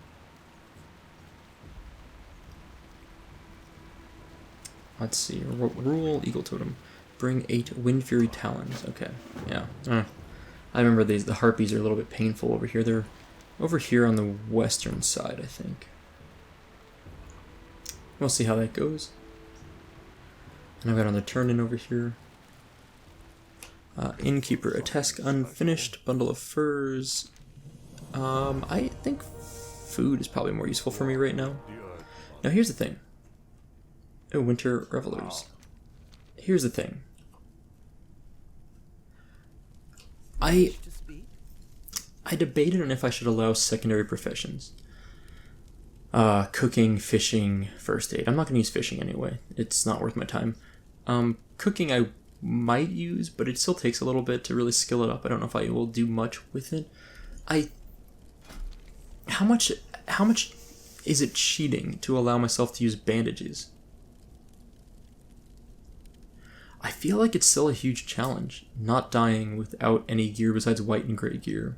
Let's see. Rule Eagle Totem. Bring 8 Wind Fury Talons. Okay, yeah. I remember the harpies are a little bit painful over here. They're over here on the western side, I think. We'll see how that goes. And I've got another turn-in over here. Innkeeper, a task unfinished, bundle of furs. I think food is probably more useful for me right now. Now here's the thing. Oh, Winter Revelers. Here's the thing. I debated on if I should allow secondary professions. Cooking, fishing, first aid. I'm not going to use fishing anyway. It's not worth my time. Cooking I might use, but it still takes a little bit to really skill it up. I don't know if I will do much with it. How much is it cheating to allow myself to use bandages? I feel like it's still a huge challenge, not dying without any gear besides white and gray gear.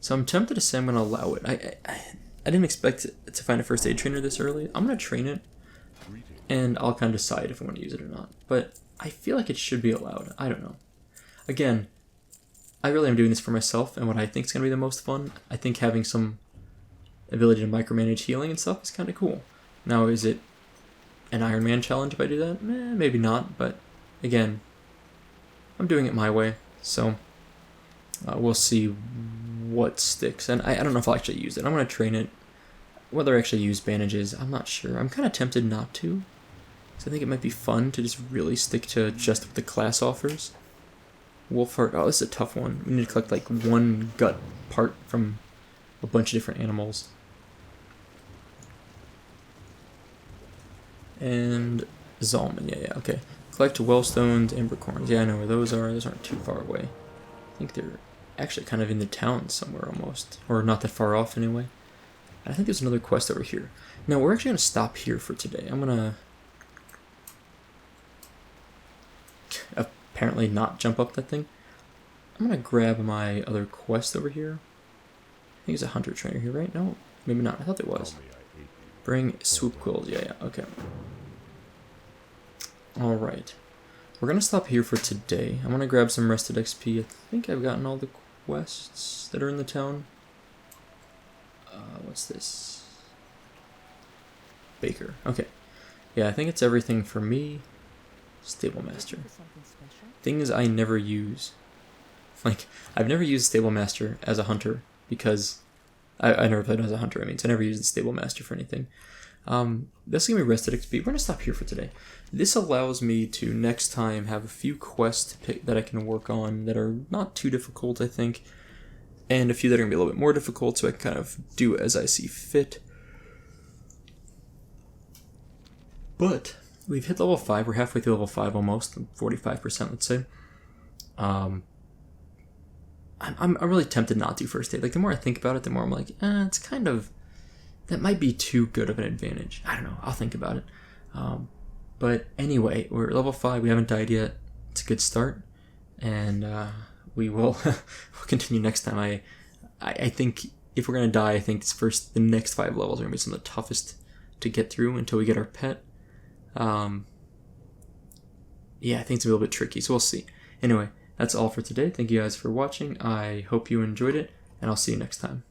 So I'm tempted to say I'm going to allow it. I didn't expect to find a first aid trainer this early. I'm going to train it, and I'll kind of decide if I want to use it or not. But I feel like it should be allowed. I don't know. Again, I really am doing this for myself and what I think is going to be the most fun. I think having some ability to micromanage healing and stuff is kind of cool. Now, is it an Iron Man challenge if I do that? Maybe not, but again, I'm doing it my way, so we'll see what sticks. And I don't know if I'll actually use it. I'm going to train it. Whether I actually use bandages, I'm not sure. I'm kind of tempted not to, So I think it might be fun to just really stick to just what the class offers. Wolf heart, oh, this is a tough one. We need to collect like one gut part from a bunch of different animals. And Zalman, yeah, okay. Collect wellstones, ambercorns. Yeah, I know where those are. Those aren't too far away. I think they're actually kind of in the town somewhere almost. Or not that far off anyway. And I think there's another quest over here. Now, we're actually going to stop here for today. I'm going to apparently not jump up that thing. I'm going to grab my other quest over here. I think there's a hunter trainer here, right? No, maybe not. I thought there was. Bring swoop quills. Yeah, okay. Alright. We're going to stop here for today. I'm going to grab some rested XP. I think I've gotten all the quests that are in the town. What's this? Baker. Okay. Yeah, I think it's everything for me. Stable Master. Things I never use. Like, I've never used Stable Master as a hunter because I never played as a hunter. I mean, so I never used the Stable Master for anything. This is going to be rested XP. We're going to stop here for today. This allows me to next time have a few quests to pick that I can work on that are not too difficult, I think. And a few that are going to be a little bit more difficult, so I can kind of do as I see fit. But we've hit level 5. We're halfway through level 5 almost. 45%, let's say. I'm really tempted not to first aid. Like, the more I think about it, the more I'm like, it's kind of... That might be too good of an advantage. I don't know. I'll think about it. But anyway, we're at level 5. We haven't died yet. It's a good start. And we will we'll continue next time. I think if we're going to die, I think the next 5 levels are going to be some of the toughest to get through until we get our pet. Yeah, I think it's a little bit tricky, so we'll see. Anyway, that's all for today. Thank you guys for watching. I hope you enjoyed it, and I'll see you next time.